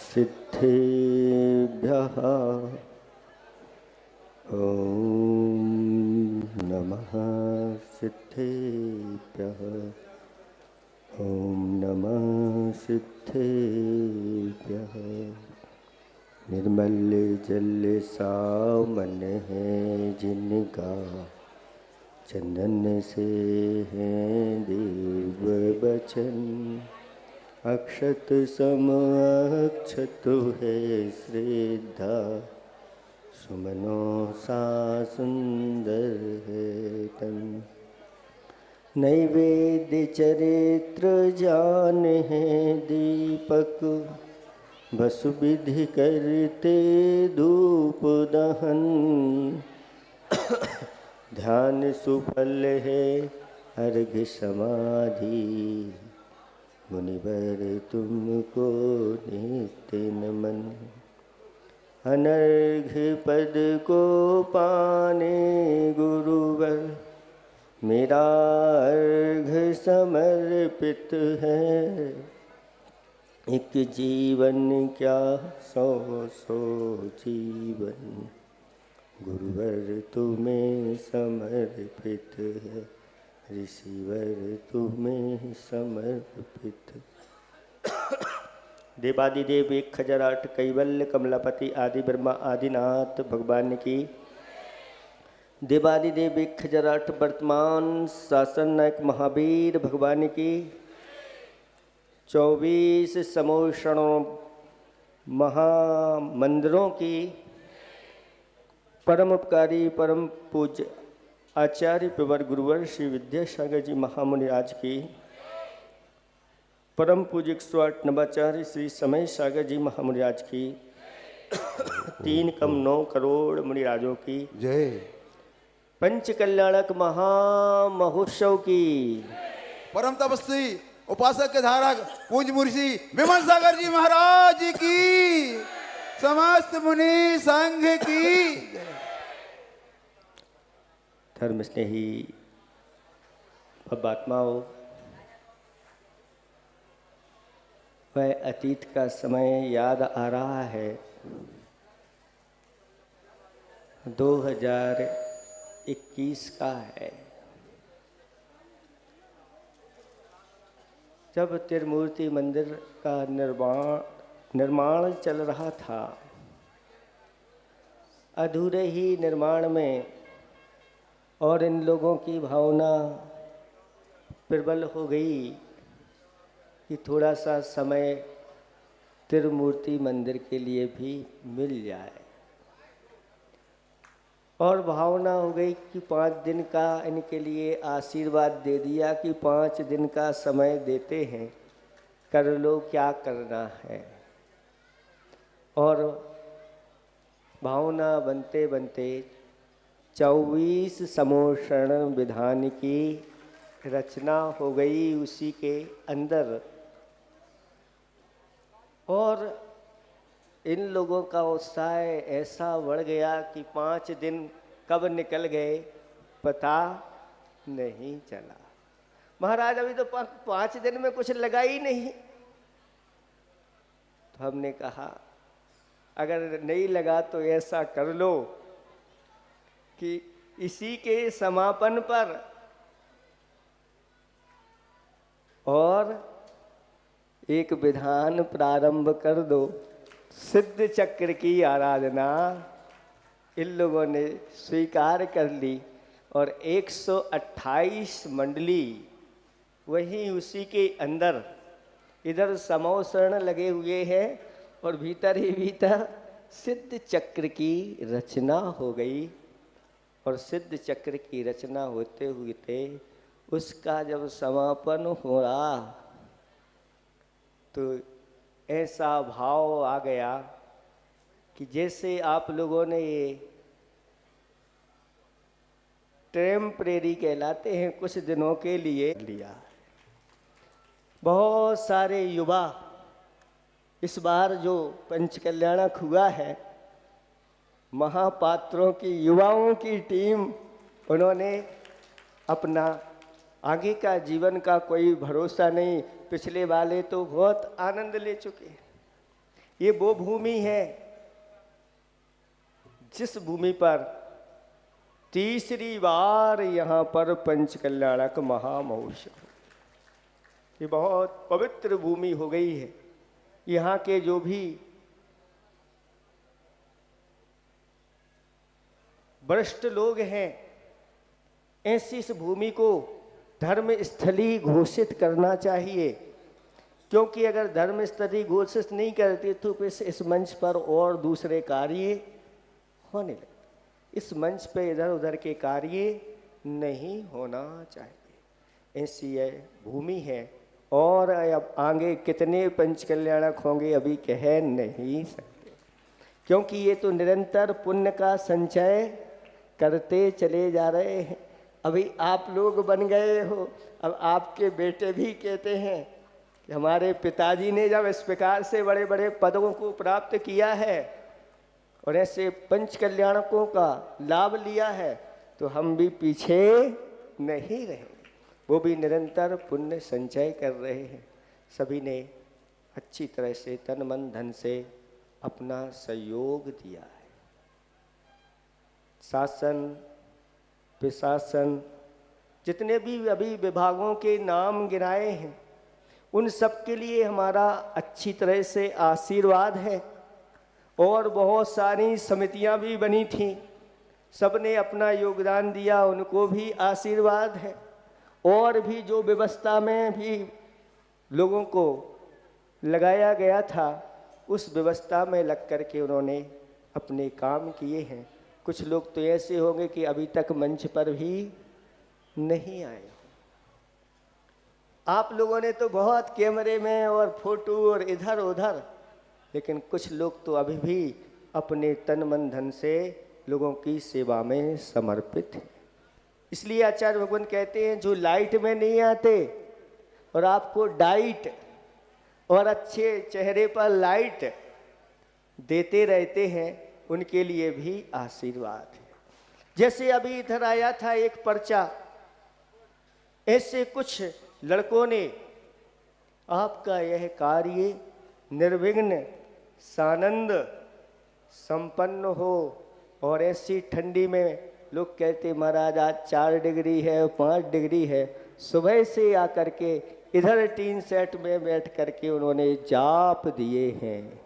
सिद्धेभ्यः। ॐ नमः सिद्धेभ्यः। ॐ नमः सिद्धेभ्यः। निर्मल जल सामन है जिनका, चंदन से है देव बचन। अक्षत सम अक्षत है श्रद्धा, सुमनों सा सुंदर है तन। नैवेद्य चरित्र जान है दीपक, वसु विधि करते धूप दहन। ध्यान सुफल है अर्घ समाधि, मुनिवर तुमको नित्य नमन। अनर्घ पद को पाने गुरुवर, मेरा अर्घ समर्पित है। एक जीवन क्या सौ सौ जीवन, गुरुवर तुम्हें समर्पित है। ऋषिवर तुम्हें समर्पित। देवादिदेव 1008 कैवल्य कमलापति आदि ब्रह्मा आदिनाथ भगवान की। देवादिदेव 1008 वर्तमान शासन नायक महावीर भगवान की। 24 समोषणों महामंदिरों की। परम उपकारी परम पूज्य आचार्य प्रवर गुरुवर श्री विद्यासागर जी महामुनि आज की। परम पूज्य 108 नवाचार्य श्री समय सागर जी महामुनि आज की। 3 कम 9 करोड़ मुनिराजों की जय। पंच कल्याणक महामहोत्सव की। परम तपस्वी उपासक के धारक पूज्य मुर्षि विमल सागर जी महाराज की, समस्त मुनि संघ की। धर्म स्नेही आत्माओं, वह अतीत का समय याद आ रहा है। 2021 का है, जब त्रिमूर्ति मंदिर का निर्माण चल रहा था। अधूरे ही निर्माण में और इन लोगों की भावना प्रबल हो गई कि थोड़ा सा समय त्रिमूर्ति मंदिर के लिए भी मिल जाए। और भावना हो गई कि 5 दिन का इनके लिए आशीर्वाद दे दिया कि 5 दिन का समय देते हैं, कर लो क्या करना है। और भावना बनते बनते 24 समोषण विधान की रचना हो गई उसी के अंदर। और इन लोगों का उत्साह ऐसा बढ़ गया कि 5 दिन कब निकल गए पता नहीं चला। महाराज अभी तो 5 दिन में कुछ लगा ही नहीं। तो हमने कहा अगर नहीं लगा तो ऐसा कर लो कि इसी के समापन पर और एक विधान प्रारंभ कर दो। सिद्ध चक्र की आराधना इन लोगों ने स्वीकार कर ली और 128 मंडली वहीं उसी के अंदर, इधर समोषण लगे हुए हैं और भीतर ही भीतर सिद्ध चक्र की रचना हो गई। और सिद्ध चक्र की रचना होते हुए उसका जब समापन हो रहा तो ऐसा भाव आ गया कि जैसे आप लोगों ने ये टेम्परेरी कहलाते हैं कुछ दिनों के लिए लिया। बहुत सारे युवा इस बार जो पंच कल्याणक हुआ है, महापात्रों की युवाओं की टीम, उन्होंने अपना आगे का जीवन का कोई भरोसा नहीं। पिछले वाले तो बहुत आनंद ले चुके हैं। ये वो भूमि है जिस भूमि पर तीसरी बार यहाँ पर पंचकल्याणक महामहोत्सव, ये बहुत पवित्र भूमि हो गई है। यहाँ के जो भी वरिष्ठ लोग हैं, ऐसी इस भूमि को धर्म स्थली घोषित करना चाहिए, क्योंकि अगर धर्म स्थली घोषित नहीं करते तो फिर इस मंच पर और दूसरे कार्य होने लगते। इस मंच पे इधर उधर के कार्य नहीं होना चाहिए। ऐसी यह भूमि है। और अब आगे कितने पंचकल्याणक होंगे अभी कह नहीं सकते, क्योंकि ये तो निरंतर पुण्य का संचय करते चले जा रहे हैं। अभी आप लोग बन गए हो, अब आपके बेटे भी कहते हैं कि हमारे पिताजी ने जब इस प्रकार से बड़े बड़े पदों को प्राप्त किया है और ऐसे पंचकल्याणकों का लाभ लिया है, तो हम भी पीछे नहीं रहे। वो भी निरंतर पुण्य संचय कर रहे हैं। सभी ने अच्छी तरह से तन मन धन से अपना सहयोग दिया है। शासन प्रशासन जितने भी अभी विभागों के नाम गिनाए हैं, उन सब के लिए हमारा अच्छी तरह से आशीर्वाद है। और बहुत सारी समितियां भी बनी थीं, सबने अपना योगदान दिया, उनको भी आशीर्वाद है। और भी जो व्यवस्था में भी लोगों को लगाया गया था, उस व्यवस्था में लग कर के उन्होंने अपने काम किए हैं। कुछ लोग तो ऐसे होंगे कि अभी तक मंच पर भी नहीं आए। आप लोगों ने तो बहुत कैमरे में और फोटो और इधर उधर, लेकिन कुछ लोग तो अभी भी अपने तन मन धन से लोगों की सेवा में समर्पित हैं। इसलिए आचार्य भगवान कहते हैं, जो लाइट में नहीं आते और आपको डाइट और अच्छे चेहरे पर लाइट देते रहते हैं, उनके लिए भी आशीर्वाद है। जैसे अभी इधर आया था एक पर्चा, ऐसे कुछ लड़कों ने आपका यह कार्य निर्विघ्न सानंद संपन्न हो। और ऐसी ठंडी में लोग कहते महाराज आज 4 डिग्री है 5 डिग्री है, सुबह से आकर के इधर टीन सेट में बैठ करके उन्होंने जाप दिए हैं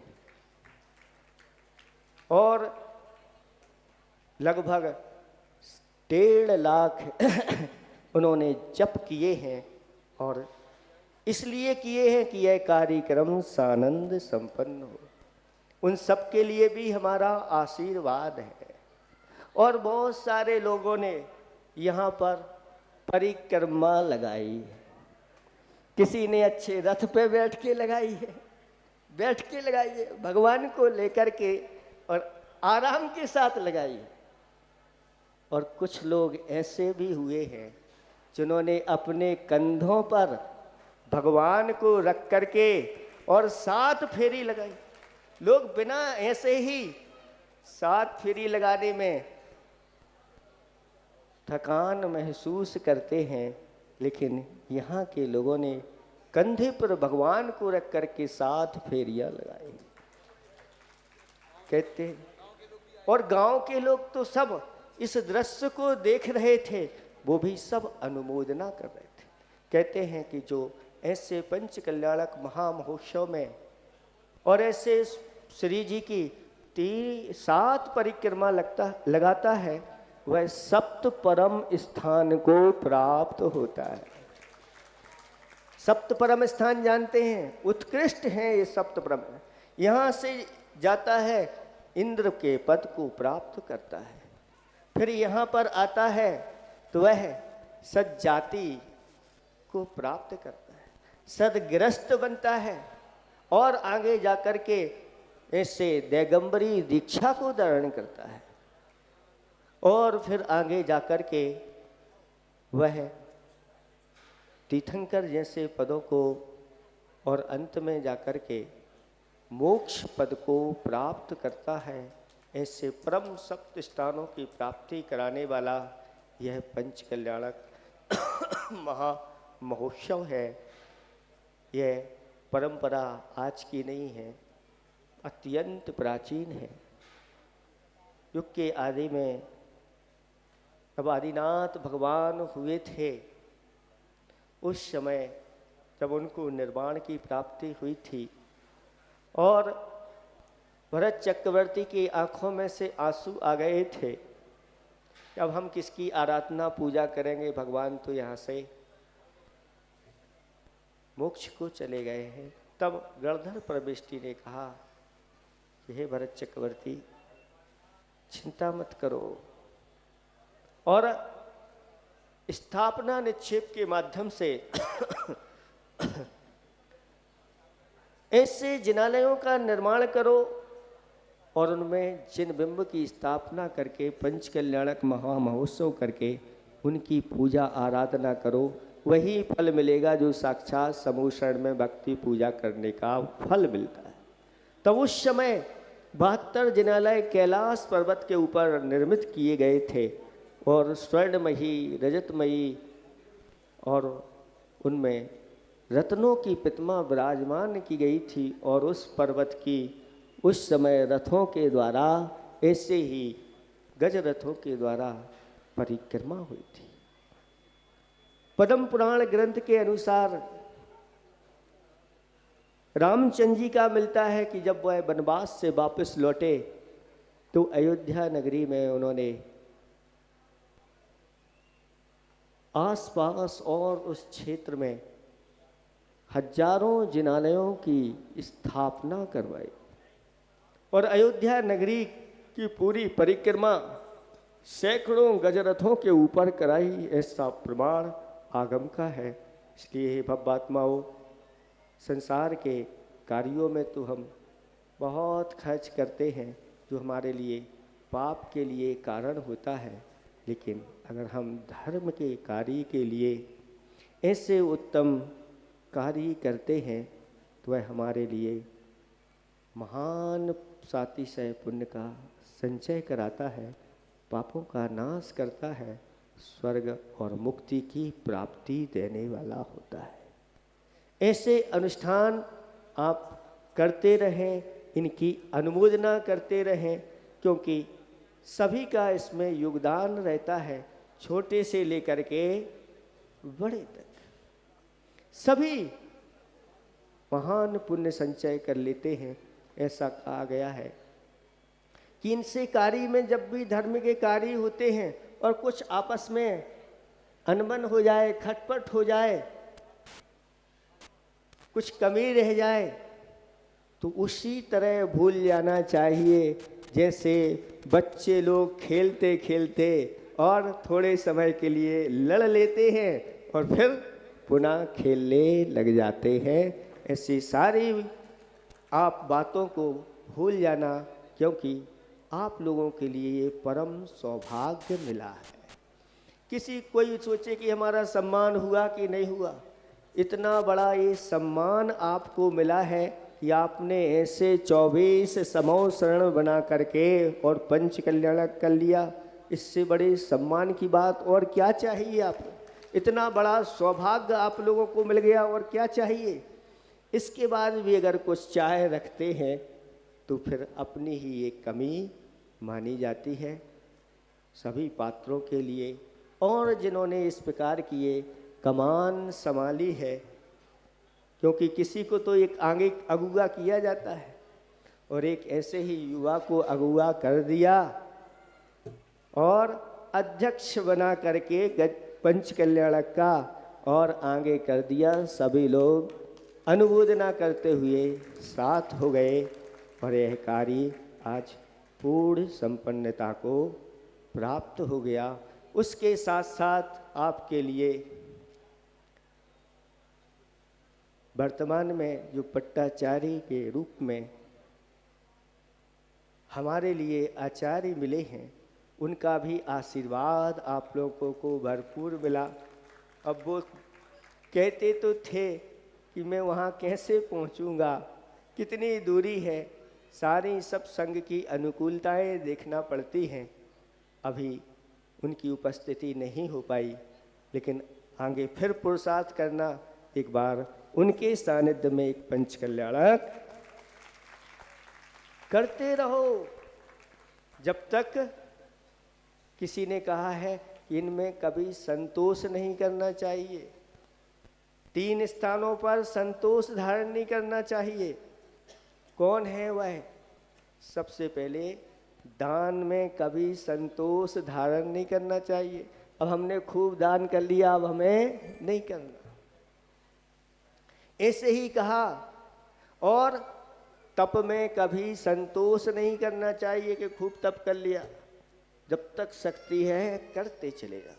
और लगभग 1.5 लाख उन्होंने जप किए हैं। और इसलिए किए हैं कि यह कार्यक्रम सानंद संपन्न हो। उन सब के लिए भी हमारा आशीर्वाद है। और बहुत सारे लोगों ने यहाँ पर परिक्रमा लगाई है। किसी ने अच्छे रथ पे बैठ के लगाई है, भगवान को लेकर के और आराम के साथ लगाई है। और कुछ लोग ऐसे भी हुए हैं जिन्होंने अपने कंधों पर भगवान को रख करके और 7 फेरी लगाई। लोग बिना ऐसे ही 7 फेरी लगाने में थकान महसूस करते हैं, लेकिन यहाँ के लोगों ने कंधे पर भगवान को रख करके 7 फेरियां लगाई कहते हैं। और गांव के लोग तो सब इस दृश्य को देख रहे थे, वो भी सब अनुमोदना कर रहे थे। कहते हैं कि जो ऐसे पंचकल्याणक महामहोत्सव में और ऐसे श्री जी की 7 परिक्रमा लगाता है, वह सप्त परम स्थान को प्राप्त होता है। सप्त परम स्थान जानते हैं, उत्कृष्ट हैं ये सप्त परम। यहाँ से जाता है इंद्र के पद को प्राप्त करता है, फिर यहाँ पर आता है तो वह सज्जाति को प्राप्त करता है, सदग्रस्त बनता है और आगे जाकर के ऐसे दैगंबरी दीक्षा को धारण करता है। और फिर आगे जाकर के वह तीर्थंकर जैसे पदों को और अंत में जाकर के मोक्ष पद को प्राप्त करता है। ऐसे परम सप्त स्थानों की प्राप्ति कराने वाला यह पंचकल्याणक महा महोत्सव है। यह परंपरा आज की नहीं है, अत्यंत प्राचीन है। युग के आदि में जब आदिनाथ भगवान हुए थे, उस समय जब उनको निर्वाण की प्राप्ति हुई थी और भरत चक्रवर्ती की आंखों में से आंसू आ गए थे, अब हम किसकी आराधना पूजा करेंगे, भगवान तो यहाँ से मोक्ष को चले गए हैं। तब गणधर परमेष्टि ने कहा कि हे भरत चक्रवर्ती, चिंता मत करो, और स्थापना निक्षेप के माध्यम से ऐसे जिनालयों का निर्माण करो और उनमें जिन बिंब की स्थापना करके पंच कल्याणक महा महोत्सव करके उनकी पूजा आराधना करो। वही फल मिलेगा जो साक्षात समूह शरण में भक्ति पूजा करने का फल मिलता है। तब उस समय 72 जिनालय कैलाश पर्वत के ऊपर निर्मित किए गए थे और स्वर्णमयी, रजतमयी और उनमें रत्नों की प्रतिमा विराजमान की गई थी। और उस पर्वत की उस समय रथों के द्वारा, ऐसे ही गज रथों के द्वारा परिक्रमा हुई थी। पद्म पुराण ग्रंथ के अनुसार रामचंद्र जी का मिलता है कि जब वह वनवास से वापस लौटे तो अयोध्या नगरी में उन्होंने आसपास और उस क्षेत्र में हजारों जिनालयों की स्थापना करवाई और अयोध्या नगरी की पूरी परिक्रमा सैकड़ों गजरथों के ऊपर कराई। ऐसा प्रमाण आगम का है। इसलिए भव्यात्माओं, संसार के कार्यों में तो हम बहुत खर्च करते हैं जो हमारे लिए पाप के लिए कारण होता है, लेकिन अगर हम धर्म के कार्य के लिए ऐसे उत्तम कार्य करते हैं तो वह हमारे लिए महान सातिशय पुण्य का संचय कराता है, पापों का नाश करता है, स्वर्ग और मुक्ति की प्राप्ति देने वाला होता है। ऐसे अनुष्ठान आप करते रहें, इनकी अनुमोदना करते रहें, क्योंकि सभी का इसमें योगदान रहता है। छोटे से लेकर के बड़े तक सभी महान पुण्य संचय कर लेते हैं। ऐसा कहा गया है कि इनसे कार्य में जब भी धर्म के कार्य होते हैं और कुछ आपस में अनबन हो जाए, खटपट हो जाए, कुछ कमी रह जाए, तो उसी तरह भूल जाना चाहिए जैसे बच्चे लोग खेलते खेलते और थोड़े समय के लिए लड़ लेते हैं और फिर पुनः खेलने लग जाते हैं। ऐसी सारी आप बातों को भूल जाना, क्योंकि आप लोगों के लिए ये परम सौभाग्य मिला है। किसी कोई सोचे कि हमारा सम्मान हुआ कि नहीं हुआ, इतना बड़ा ये सम्मान आपको मिला है कि आपने ऐसे 24 समूह शरण बना करके और पंच कल्याणक कर लिया। इससे बड़े सम्मान की बात और क्या चाहिए आपको? इतना बड़ा सौभाग्य आप लोगों को मिल गया और क्या चाहिए? इसके बाद भी अगर कुछ चाह रखते हैं तो फिर अपनी ही एक कमी मानी जाती है। सभी पात्रों के लिए और जिन्होंने इस प्रकार की ये कमान संभाली है, क्योंकि किसी को तो एक आगे अगुआ किया जाता है और एक ऐसे ही युवा को अगुआ कर दिया और अध्यक्ष बना करके पंच कल्याणक का और आगे कर दिया। सभी लोग अनुमोदना करते हुए साथ हो गए और यह कार्य आज पूर्ण संपन्नता को प्राप्त हो गया। उसके साथ साथ आपके लिए वर्तमान में जो पट्टाचार्य के रूप में हमारे लिए आचार्य मिले हैं, उनका भी आशीर्वाद आप लोगों को भरपूर मिला। अब वो कहते तो थे कि मैं वहाँ कैसे पहुँचूँगा, कितनी दूरी है, सारी सब संग की अनुकूलताएं देखना पड़ती हैं। अभी उनकी उपस्थिति नहीं हो पाई, लेकिन आगे फिर पुरुषार्थ करना, एक बार उनके सानिध्य में एक पंच कल्याणक करते रहो। जब तक किसी ने कहा है कि इनमें कभी संतोष नहीं करना चाहिए, 3 स्थानों पर संतोष धारण नहीं करना चाहिए। कौन है वह? सबसे पहले दान में कभी संतोष धारण नहीं करना चाहिए। अब हमने खूब दान कर लिया, अब हमें नहीं करना, ऐसे ही कहा। और तप में कभी संतोष नहीं करना चाहिए कि खूब तप कर लिया, जब तक शक्ति है करते चले जाओ।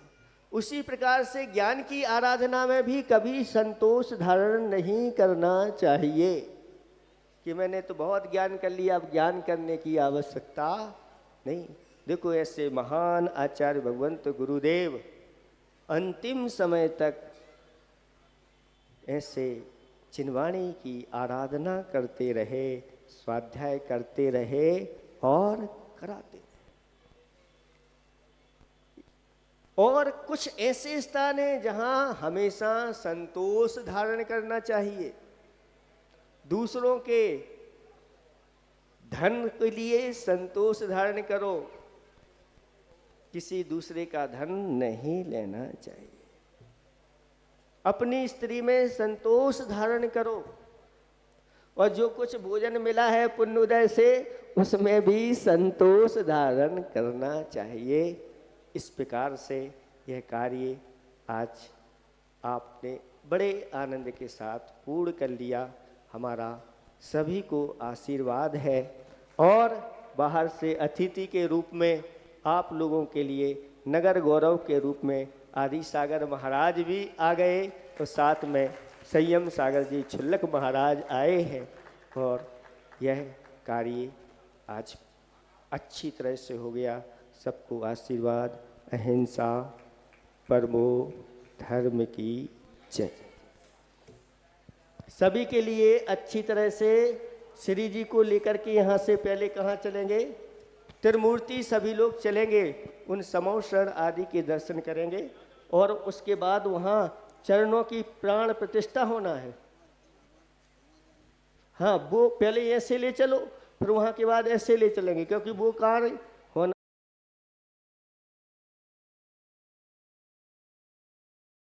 उसी प्रकार से ज्ञान की आराधना में भी कभी संतोष धारण नहीं करना चाहिए कि मैंने तो बहुत ज्ञान कर लिया, अब ज्ञान करने की आवश्यकता नहीं। देखो ऐसे महान आचार्य भगवंत गुरुदेव अंतिम समय तक ऐसे चिन्वाणी की आराधना करते रहे, स्वाध्याय करते रहे और कराते रहे। और कुछ ऐसे स्थान हैं जहां हमेशा संतोष धारण करना चाहिए। दूसरों के धन के लिए संतोष धारण करो, किसी दूसरे का धन नहीं लेना चाहिए। अपनी स्त्री में संतोष धारण करो, और जो कुछ भोजन मिला है पुण्योदय से उसमें भी संतोष धारण करना चाहिए। इस प्रकार से यह कार्य आज आपने बड़े आनंद के साथ पूर्ण कर लिया। हमारा सभी को आशीर्वाद है। और बाहर से अतिथि के रूप में आप लोगों के लिए नगर गौरव के रूप में आदि सागर महाराज भी आ गए, तो साथ में संयम सागर जी छुल्लक महाराज आए हैं। और यह कार्य आज अच्छी तरह से हो गया। सबको आशीर्वाद। अहिंसा परमो धर्म की जय। सभी के लिए अच्छी तरह से श्री जी को लेकर के यहाँ से पहले कहाँ चलेंगे? त्रिमूर्ति सभी लोग चलेंगे, उन समो शरण आदि के दर्शन करेंगे। और उसके बाद वहाँ चरणों की प्राण प्रतिष्ठा होना है। हाँ, वो पहले ऐसे ले चलो, फिर वहाँ के बाद ऐसे ले चलेंगे, क्योंकि वो कार्य